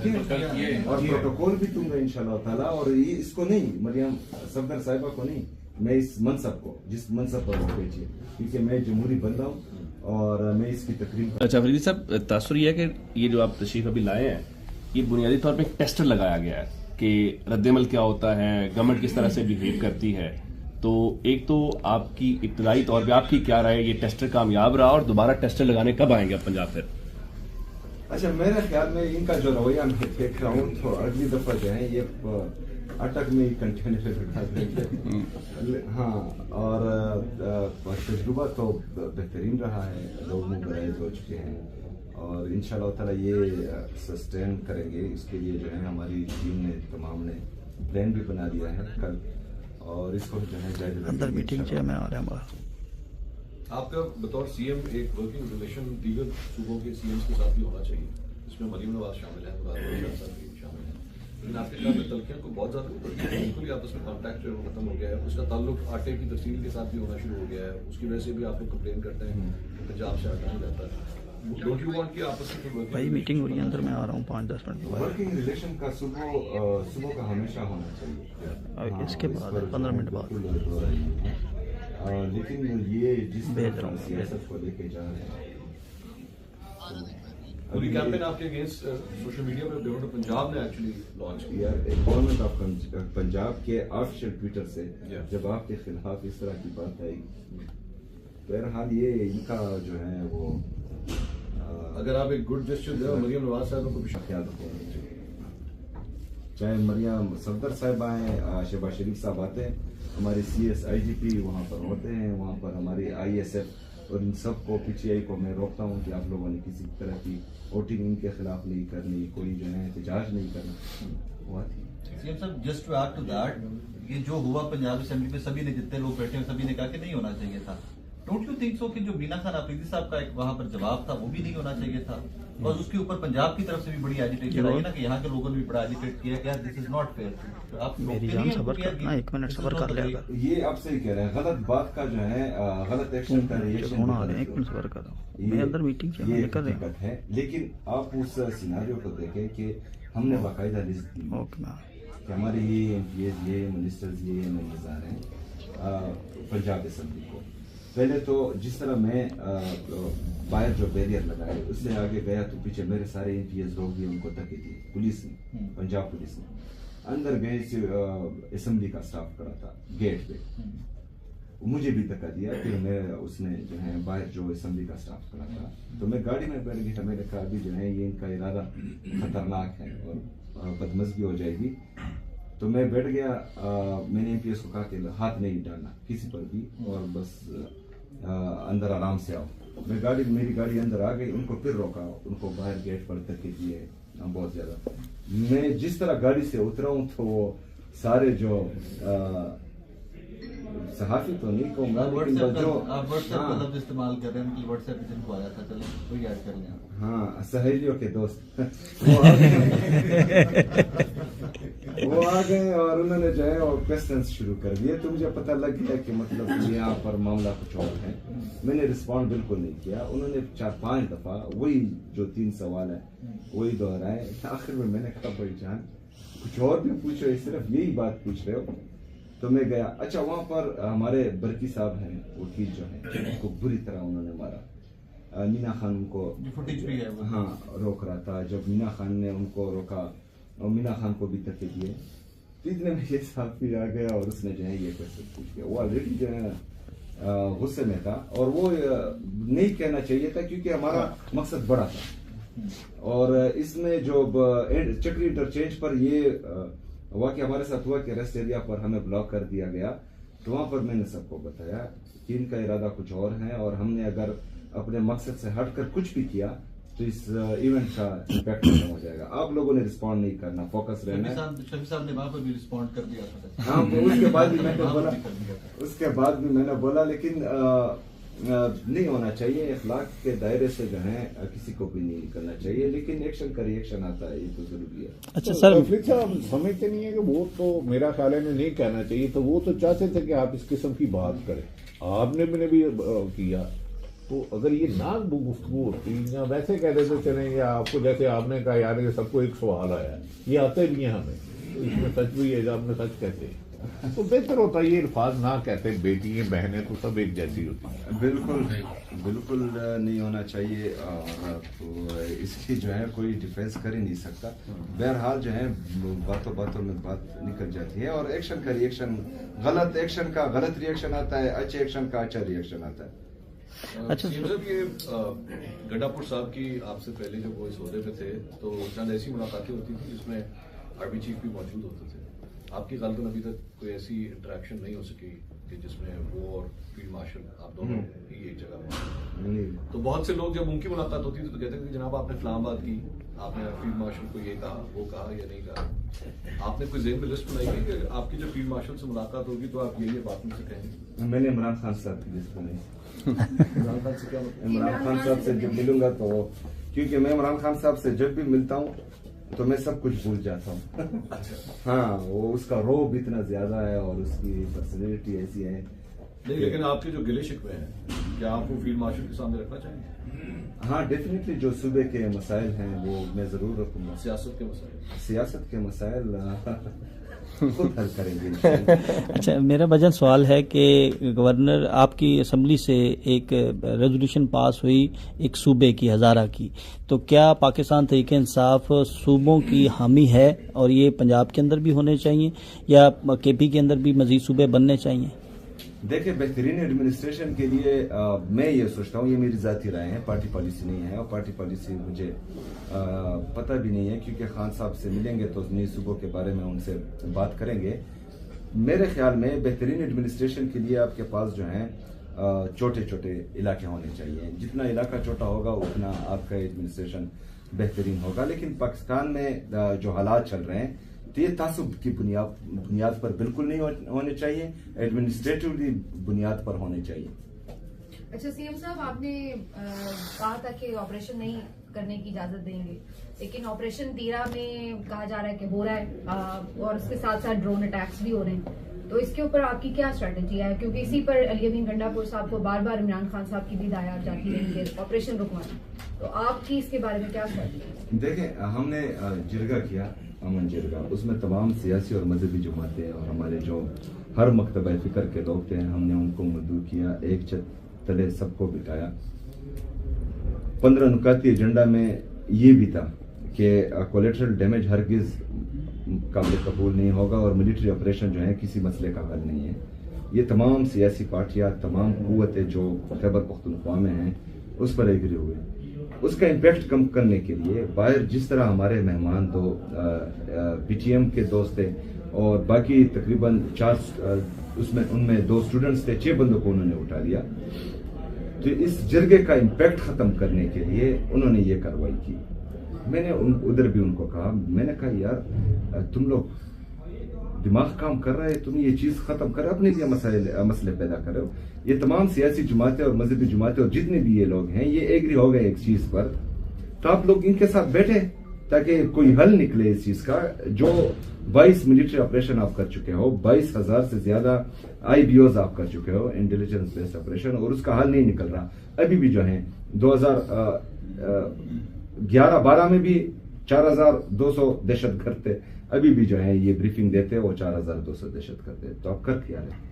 और प्रोटोकॉल भी दूंगा इंशाल्लाह ताला। और ये इसको नहीं, मरियम सफदर साहिबा को नहीं, मैं इस मनसब को, जिस मनसब पर वो भेजिए, क्योंकि मैं जमहूरी बंदा हूँ और मैं इसकी तकरीब। अच्छा फरीदी साहब, तासुर ये है कि ये जो आप तशरीफ अभी लाए हैं, ये बुनियादी तौर पे एक टेस्टर लगाया गया है कि रद्दमल क्या होता है, गवर्नमेंट किस तरह से बिहेव करती है। तो एक तो आपकी इब्तदाई तौर पे आपकी क्या राय है, ये टेस्टर कामयाब रहा और दोबारा टेस्टर लगाने कब आएंगे आप पंजाब फिर? अच्छा, मेरे ख्याल में इनका जो रवैया मैं देख रहा हूँ तो अगली दफा जो है ये अटक में ही कंटेनर लगा देंगे। हाँ, और तजुर्बा तो बेहतरीन रहा है, लोग मुबरैज हो चुके हैं और इंशाल्लाह ताला ये सस्टेन करेंगे। इसके लिए जो है हमारी टीम ने तमाम ने प्लान भी बना दिया है कल, और इसको जो है अंदर मीटिंग में आ रहे हैं। आपका बतौर सीएम एक वर्किंग रिलेशन दीगर सूबों के सीएम्स के साथ भी होना चाहिए, इसमें मरीम नवाज शामिल है, मुराद साहब भी शामिल है, लेकिन आपके ख्याल में तलखियां को बहुत ज्यादा बिल्कुल ही आपस में कॉन्टैक्ट जो है वो खत्म हो गया है, उसका ताल्लुक आटे की तहसील के साथ भी होना शुरू हो गया है, उसकी वजह से भी आप लोग कंप्लेन करते हैं पंजाब से हटाया जाता है। डोंट यू वांट कि आपस में भाई मीटिंग हो रही है, अंदर मैं आ रहा हूँ 5-10 मिनट। वर्किंग रिलेशन का सुबह का हमेशा होना चाहिए, इसके बाद 15 मिनट बाद। लेकिन ये जिस तरह सियासत को लेके जा रहे हैं, पूरी कैंपेन आपके अगेंस्ट सोशल मीडिया पे गवर्नमेंट ऑफ पंजाब ने एक्चुअली लॉन्च किया। गवर्नमेंट ऑफ पंजाब के ऑफिशियल ट्विटर से जब आपके खिलाफ इस तरह की बात आई, बहरहाल ये इनका जो है वो अगर आप एक गुड जेस्चर दे मरियम नवाज साहब को भी ख्याल रखना चाहिए, चाहे मरियम सफदर साहब आए, शहबाज शरीफ साहब आते हैं, हमारे CS IGP वहाँ पर होते हैं, वहाँ पर हमारी ISF, और इन सब को PTI को मैं रोकता हूँ कि आप लोगों ने किसी तरह की वोटिंग इनके खिलाफ नहीं करनी, कोई जो है एहतजाज नहीं करना। हुआ सीएम साहब, just to add to that, ये जो हुआ पंजाब असेंबली में, सभी ने, जितने लोग बैठे हैं सभी ने कहा कि नहीं होना चाहिए था। डोंट यू थिंक सो कि जो मीना खान अफरीदी साहब का एक वहां पर जवाब था वो भी नहीं होना चाहिए था, और उसके ऊपर पंजाब की तरफ से भी बड़ी एजिटेशन आई ना कि यहाँ के लोगों ने भी बड़ा एजिटेट किया कि दिस इज नॉट फेयर। आप मेरी जान सबर करना, 1 मिनट सबर कर लेगा। ये आप सही कह रहे हैं, गलत बात का जो है गलत एक्शन का रिएक्शन होना आ रहा है। 1 मिनट सबर कर रहा हूँ, मैं अंदर मीटिंग कर रहे हैं। लेकिन आप उस सिनारियो को देखें कि हमने बाकायदा लिस्ट दी कि हमारे ये MPs, ये मिनिस्टर्स, ये MLAs आ रहे हैं पंजाब असेंबली को। पहले तो जिस तरह मैं बाहर जो बैरियर लगाए उससे आगे गया तो पीछे मेरे सारे MPs लोग भी उनको धक्के दिए, पुलिस ने, पंजाब पुलिस ने। अंदर गए असेंबली का स्टाफ खड़ा था गेट पे, मुझे भी धक्का दिया, फिर मैं उसने जो है बाहर जो असेंबली का स्टाफ खड़ा था तो मैं गाड़ी में बैठ गया। मैंने कहा अभी जो है ये इनका इरादा खतरनाक है और बदमज़गी हो जाएगी, तो मैं बैठ गया। मैंने MPs को कहा कि हाथ नहीं डालना किसी पर भी, और बस अंदर आराम से आओ। मेरी गाड़ी अंदर आ गई, उनको फिर रोका, उनको बाहर गेट पर धक्के दिए बहुत ज्यादा। मैं जिस तरह गाड़ी से उतरा हूँ तो वो सारे जो सहाफी तो नहीं कहूँगा, लेकिन जो व्हाट्सएप इस्तेमाल कर रहे हैं, व्हाट्सएप जिनको आया था, चलो कोई ऐड कर लें। हाँ, सहेलियों के दोस्त वो आ गए और उन्होंने जो है वो क्वेश्चंस शुरू कर दिए, तो मुझे पता लग गया कि मतलब यहाँ पर मामला कुछ और है। मैंने रिस्पॉन्ड बिल्कुल नहीं किया। उन्होंने 4-5 दफा वही जो 3 सवाल है वही दोहराए। आखिर में मैंने कहा भाई जान कुछ और भी पूछो, सिर्फ यही बात पूछ रहे हो। तो मैं गया। अच्छा, वहाँ पर हमारे बरकी साहब हैं, वकील जो है, उनको बुरी तरह उन्होंने मारा। मीना खान को फुटेज भी है, हाँ, रोक रहा था। जब मीना खान ने उनको रोका और मीना खान को भी धक्के दिए, तो इतने में ये साफी आ गया और उसने जो है ये क्वेश्चन पूछ गया। वो ऑलरेडी जो है गुस्से में था और वो नहीं कहना चाहिए था क्योंकि हमारा मकसद बड़ा था। और इसमें जो चक्री इंटरचेंज पर ये वाकया हमारे साथ हुआ कि रेस्ट एरिया पर हमें ब्लॉक कर दिया गया, तो वहां पर मैंने सबको बताया कि इनका इरादा कुछ और है और हमने अगर अपने मकसद से हटकर कुछ भी किया तो इस इवेंट का इम्पैक्ट खत्म हो जाएगा। आप लोगों ने रिस्पॉन्ड नहीं करना, फोकस रहना है। शफी साहब ने वहां पर भी रिस्पॉन्ड कर दिया था। हाँ, उसके बाद भी मैंने बोला लेकिन नहीं होना चाहिए। इखलाक के दायरे से जो है किसी को भी नहीं करना चाहिए, लेकिन एक्शन का रिएक्शन आता है, ये तो जरूरी है। अच्छा सर, साहब समझते नहीं है कि वो तो मेरा ख्याल है नहीं कहना चाहिए, तो वो तो चाहते थे कि आप इस किस्म की बात करें, आपने भी किया। तो अगर ये ना गुफ्तगू होती या वैसे कह देते चलेंगे आपको, जैसे आपने कहा यार ये सबको एक सवाल आया, ये आते भी हैं हमें, तो इसमें सच भी है, आपने सच कहते हैं तो बेहतर होता ये अल्फाज ना कहते, बेटी बहनें तो सब एक जैसी होती हैं। बिल्कुल बिल्कुल नहीं होना चाहिए, और तो इसकी जो है कोई डिफेंस कर ही नहीं सकता। बहरहाल जो है बातों बातों में बात निकल जाती है, और एक्शन का रिएक्शन, गलत एक्शन का गलत रिएक्शन आता है, अच्छे एक्शन का अच्छा रिएक्शन आता है। अच्छा जब ये गड्ढापुर साहब की आपसे पहले जब वो इस ओहदे पे थे तो चंद ऐसी मुलाकातें होती थी जिसमें आर्मी चीफ भी मौजूद होते थे। आपकी गालतन अभी तक कोई ऐसी इंटरेक्शन नहीं हो सकी कि जिसमें वो और फील्ड मार्शल आप दोनों ही एक जगह मौजूद। तो बहुत से लोग जब उनकी मुलाकात होती थी तो कहते थे कि जनाब आपने इस्लामाबाद की, आपने फील्ड मार्शल को ये कहा, वो कहा या नहीं कहा। आपने कोई ज़हन में लिस्ट बनाई है कि आपकी जब फील्ड मार्शल से मुलाकात होगी तो आप ये बात मुझसे कहेंगे? मैंने इमरान खान साहब की लिस्ट बनाई। इमरान खान से क्या मतलब? इमरान खान साहब से जब मिलूंगा तो, क्योंकि मैं इमरान खान साहब से जब भी मिलता हूँ तो मैं सब कुछ भूल जाता हूँ। हाँ, वो उसका रोब इतना ज्यादा है और उसकी पर्सनैलिटी ऐसी है। नहीं, लेकिन आपके जो गिले शिकवे हैं क्या आप वो फील्ड मार्शल के सामने रखना चाहेंगे? हाँ, डेफिनेटली जो सूबे के मसाइल हैं वो मैं जरूर रखूंगा। सियासत के मसाइल, सियासत के मसाइल खुद हल करेंगे। अच्छा, मेरा वजन सवाल है कि गवर्नर आपकी असम्बली से एक रेजोल्यूशन पास हुई एक सूबे की, हज़ारा की, तो क्या पाकिस्तान तहरीक इंसाफ सूबों की हामी है और ये पंजाब के अंदर भी होने चाहिए या केपी के अंदर भी मजीद सूबे बनने चाहिए? देखिए, बेहतरीन एडमिनिस्ट्रेशन के लिए मैं ये सोचता हूँ, ये मेरी ज़ाती राय है, पार्टी पॉलिसी नहीं है, और पार्टी पॉलिसी मुझे पता भी नहीं है, क्योंकि खान साहब से मिलेंगे तो नई सूबों के बारे में उनसे बात करेंगे। मेरे ख्याल में बेहतरीन एडमिनिस्ट्रेशन के लिए आपके पास जो है छोटे छोटे इलाके होने चाहिए। जितना इलाका छोटा होगा उतना आपका एडमिनिस्ट्रेशन बेहतरीन होगा। लेकिन पाकिस्तान में जो हालात चल रहे हैं तो ये तासुब की बुनियाद पर बिल्कुल नहीं होने चाहिए, एडमिनिस्ट्रेटिवली बुनियाद पर होने चाहिए। अच्छा सीएम साहब, आपने कहा था कि ऑपरेशन नहीं करने की इजाजत देंगे, लेकिन ऑपरेशन तीरा में कहा जा रहा है कि हो रहा है और उसके साथ साथ ड्रोन अटैक्स भी हो रहे हैं, तो इसके ऊपर आपकी क्या स्ट्रेटेजी है? क्योंकि इसी पर अली अमीन गंडापुर साहब को बार बार इमरान खान साहब की भी हिदायत जाती रही है ऑपरेशन रुकवाना, तो आपकी इसके बारे में क्या स्ट्रेटेजी? देखें, हमने जिरगा किया, अमन जिरगा, उसमें तमाम सियासी और मजहबी जमातें और हमारे जो हर मकतबा फिक्र के लोग थे, हमने उनको मदऊ किया, एक छत तले सबको बिठाया। 15 नुकाती एजेंडा में ये भी था कि कोलेटरल डैमेज हरगिज काबिल कबूल नहीं होगा और मिलिट्री ऑपरेशन जो है किसी मसले का हल नहीं है। ये तमाम सियासी पार्टियां, तमाम कुव्वतें जो खैबर पख्तूनख्वा में हैं उस पर एग्री हुए। उसका इम्पैक्ट कम करने के लिए बाहर जिस तरह हमारे मेहमान दो पीटीएम के दोस्त थे और बाकी तकरीबन 4 उनमें 2 स्टूडेंट्स थे, 6 बंदों को उन्होंने उठा लिया। तो इस जरगे का इम्पैक्ट खत्म करने के लिए उन्होंने ये कार्रवाई की। मैंने उधर भी उनको कहा, मैंने कहा यार तुम लोग दिमाग काम कर रहा है, तुम ये चीज खत्म कर अपने लिए मसले पैदा कर रहे हो। ये तमाम सियासी जमातें और मजहबी जमातें और जितने भी ये लोग हैं ये एग्री हो गए एक चीज पर, तो आप लोग इनके साथ बैठे ताकि कोई हल निकले इस चीज का। जो 22 मिलिट्री ऑपरेशन आप कर चुके हो, 22,000 से ज्यादा IBOs आप कर चुके हो, इंटेलिजेंस बेस्ड ऑपरेशन, और उसका हल नहीं निकल रहा। अभी भी जो है 2011-12 में भी 4,200 दहशतगर्द थे, अभी भी जो है ये ब्रीफिंग देते वो 4,200 दहशतगर्द थे। तो आप कर क्या रहे?